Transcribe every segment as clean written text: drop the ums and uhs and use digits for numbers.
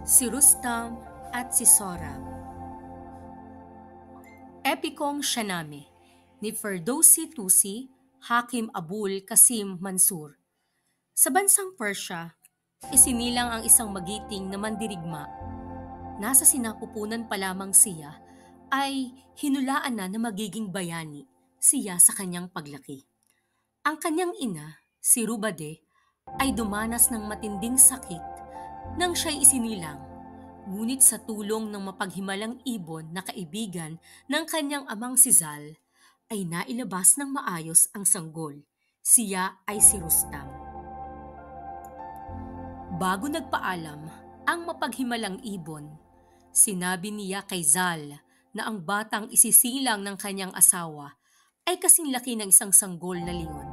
Si Rustam at si Sohrab. Epikong Shahnameh ni Ferdowsi Tusi, Hakim Abul Qasim Mansur. Sa bansang Persya, isinilang ang isang magiting na mandirigma. Nasa sinapupunan pa lamang siya ay hinulaan na magiging bayani siya sa kanyang paglaki. Ang kanyang ina, si Rubade, ay dumanas ng matinding sakit nang siya'y isinilang. Ngunit sa tulong ng mapaghimalang ibon na kaibigan ng kanyang amang si Zal, ay nailabas ng maayos ang sanggol. Siya ay si Rustam. Bago nagpaalam ang mapaghimalang ibon, sinabi niya kay Zal na ang batang isisilang ng kanyang asawa ay kasing laki ng isang sanggol na leon,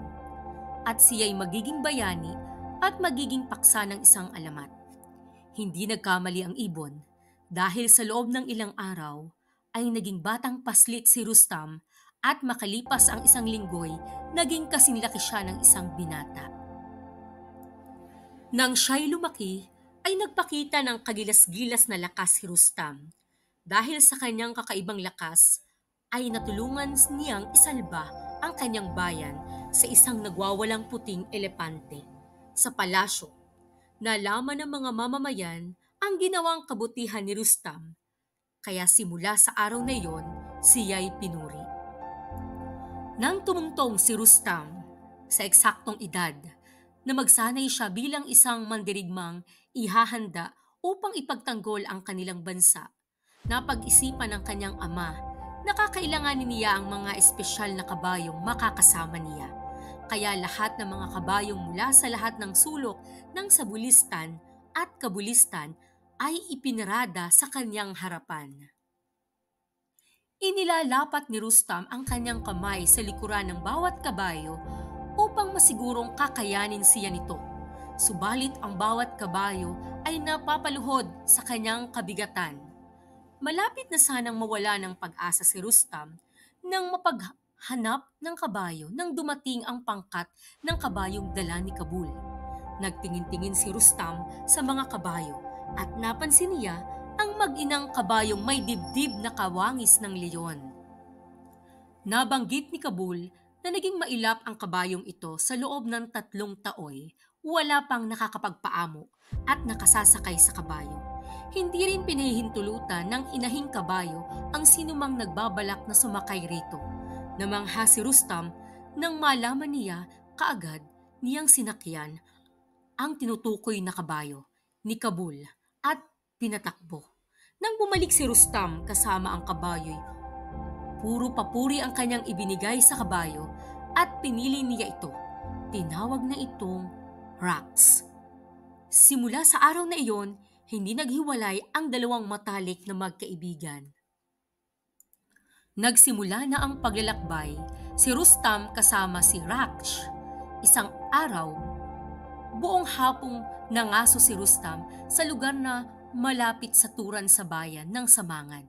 at siya'y magiging bayani at magiging paksa ng isang alamat. Hindi nagkamali ang ibon dahil sa loob ng ilang araw ay naging batang paslit si Rustam at makalipas ang isang linggo'y naging kasing laki siya ng isang binata. Nang siya'y lumaki ay nagpakita ng kagilas-gilas na lakas si Rustam. Dahil sa kanyang kakaibang lakas ay natulungan niyang isalba ang kanyang bayan sa isang nagwawalang puting elepante. Sa palasyo, nalaman ng mga mamamayan ang ginawang kabutihan ni Rustam, kaya simula sa araw na iyon, siya'y pinuri. Nang tumungtong si Rustam sa eksaktong edad na magsanay siya bilang isang mandirigmang ihahanda upang ipagtanggol ang kanilang bansa, napag-isipan ng kanyang ama na kakailanganin niya ang mga espesyal na kabayong makakasama niya. Kaya lahat ng mga kabayong mula sa lahat ng sulok ng Sabulistan at Kabulistan ay ipinarada sa kanyang harapan. Inilalapat ni Rustam ang kanyang kamay sa likuran ng bawat kabayo upang masigurong kakayanin siya nito. Subalit ang bawat kabayo ay napapaluhod sa kanyang kabigatan. Malapit na sanang mawala ng pag-asa si Rustam nang mapaghanap ng kabayo nang dumating ang pangkat ng kabayong dala ni Kabul. Nagtingin-tingin si Rustam sa mga kabayo at napansin niya ang mag-inang kabayong may dibdib na kawangis ng leon. Nabanggit ni Kabul na naging mailap ang kabayong ito sa loob ng 3 taoy, wala pang nakakapagpaamo at nakasasakay sa kabayo. Hindi rin pinahihintulutan ng inahing kabayo ang sinumang nagbabalak na sumakay rito. Namangha si Rustam nang malaman niya kaagad niyang sinakyan ang tinutukoy na kabayo ni Kabul at pinatakbo. Nang bumalik si Rustam kasama ang kabayo'y puro papuri ang kanyang ibinigay sa kabayo at pinili niya ito. Tinawag na itong Rax. Simula sa araw na iyon, hindi naghiwalay ang dalawang matalik na magkaibigan. Nagsimula na ang paglalakbay, si Rustam kasama si Rax. Isang araw, buong hapong nangaso si Rustam sa lugar na malapit sa turan sa bayan ng Samangan.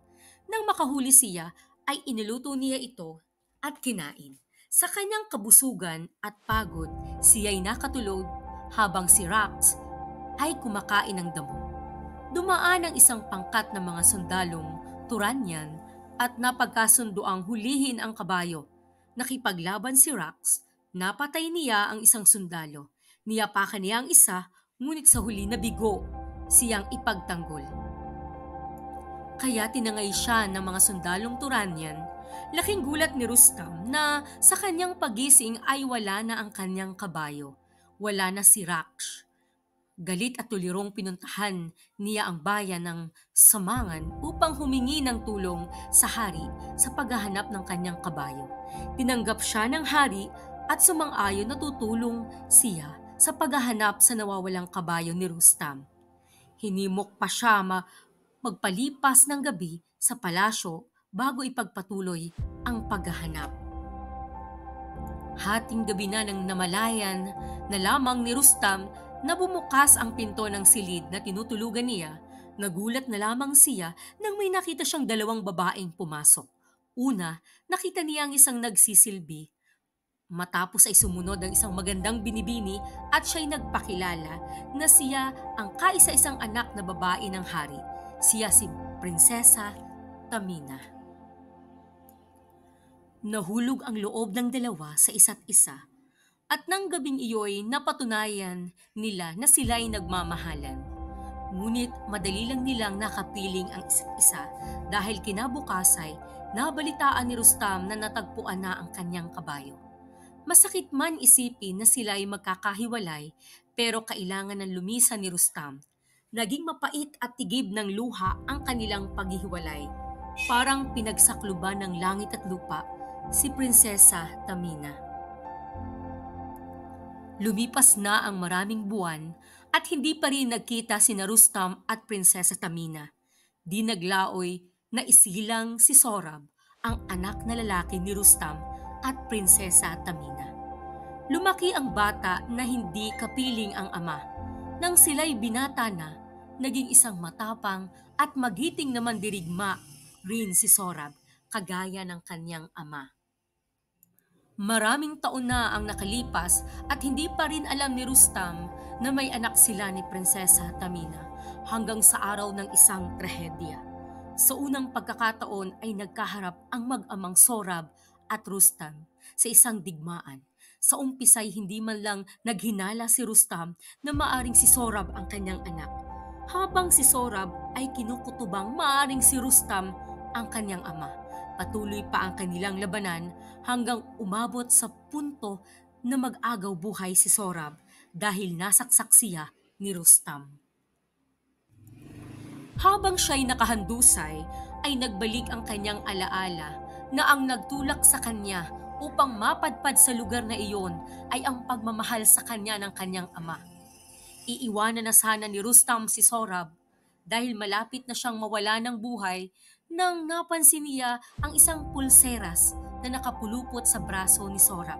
Nang makahuli siya, ay iniluto niya ito at kinain. Sa kanyang kabusugan at pagod, siya'y nakatulog habang si Rax ay kumakain ng damo. Dumaan ang isang pangkat ng mga sundalong Turanian at napagkasundo ang hulihin ang kabayo. Nakipaglaban si Rax, napatay niya ang isang sundalo. Niyapakan niya ang isa, ngunit sa huli nabigo siyang ipagtanggol. Kaya tinangay siya ng mga sundalong Turanian. Laking gulat ni Rustam na sa kanyang pagising ay wala na ang kanyang kabayo. Wala na si Rax. Galit at tulirong pinuntahan niya ang bayan ng Samangan upang humingi ng tulong sa hari sa paghahanap ng kanyang kabayo. Tinanggap siya ng hari at sumang-ayon na tutulong siya sa paghahanap sa nawawalang kabayo ni Rustam. Hinimok pa siya magpalipas ng gabi sa palasyo bago ipagpatuloy ang paghahanap. Hating gabi na nang namalayan na lamang ni Rustam na bumukas ang pinto ng silid na tinutulugan niya. Nagulat na lamang siya nang may nakita siyang 2 babaeng pumasok. Una, nakita niya ang isang nagsisilbi Matapos ay sumunod ang isang magandang binibini at siya'y nagpakilala na siya ang kaisa-isang anak na babae ng hari. Siya si Prinsesa Tamina. Nahulog ang loob ng dalawa sa isa't isa at nang gabing iyo'y napatunayan nila na sila'y nagmamahalan. Ngunit madali lang nilang nakapiling ang isa't isa dahil kinabukasan nabalitaan ni Rustam na natagpuan na ang kanyang kabayo. Masakit man isipin na sila ay magkakahiwalay pero kailangan ng lumisan ni Rustam. Naging mapait at tigib ng luha ang kanilang paghihiwalay. Parang pinagsakluban ng langit at lupa si Prinsesa Tamina. Lumipas na ang maraming buwan at hindi pa rin nagkita sina Rustam at Prinsesa Tamina. Di naglaoy na isilang si Sorab, ang anak na lalaki ni Rustam at Prinsesa Tamina. Lumaki ang bata na hindi kapiling ang ama. Nang sila'y binata na, naging isang matapang at magiting na mandirigma rin si Sorab, kagaya ng kanyang ama. Maraming taon na ang nakalipas at hindi pa rin alam ni Rustam na may anak sila ni Prinsesa Tamina hanggang sa araw ng isang trahedya. Sa unang pagkakataon ay nagkaharap ang mag-amang Sorab at Rustam sa isang digmaan. Sa umpisa'y hindi man lang naghinala si Rustam na maaring si Sorab ang kanyang anak, habang si Sorab ay kinukutubang maaring si Rustam ang kanyang ama. Patuloy pa ang kanilang labanan hanggang umabot sa punto na mag-agaw buhay si Sorab dahil nasaksak siya ni Rustam. Habang siya'y nakahandusay, ay nagbalik ang kanyang alaala na ang nagtulak sa kanya upang mapadpad sa lugar na iyon ay ang pagmamahal sa kanya ng kanyang ama. Iiwanan na sana ni Rustam si Sorab dahil malapit na siyang mawala ng buhay nang napansin niya ang isang pulseras na nakapulupot sa braso ni Sorab.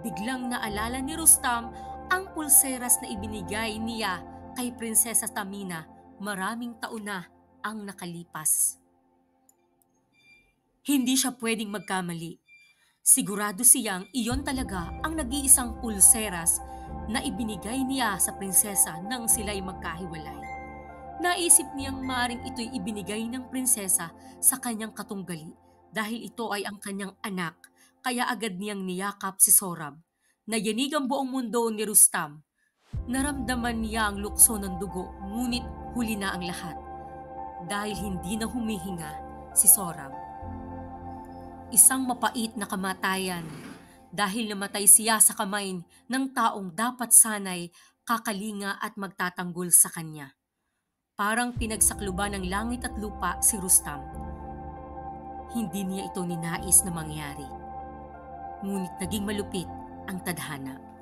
Biglang naalala ni Rustam ang pulseras na ibinigay niya kay Prinsesa Tamina maraming taon na ang nakalipas. Hindi siya pwedeng magkamali. Sigurado siyang iyon talaga ang nag-iisang pulseras na ibinigay niya sa prinsesa nang sila'y magkahiwalay. Naisip niyang maaaring ito'y ibinigay ng prinsesa sa kanyang katunggali dahil ito ay ang kanyang anak, kaya agad niyang niyakap si Sorab. Nayanig ang buong mundo ni Rustam. Naramdaman niya ang lukso ng dugo, ngunit huli na ang lahat dahil hindi na humihinga si Sorab. Isang mapait na kamatayan dahil namatay siya sa kamay ng taong dapat sanay kakalinga at magtatanggol sa kanya. Parang pinagsakluban ng langit at lupa si Rustam. Hindi niya ito ninais na mangyari. Ngunit naging malupit ang tadhana.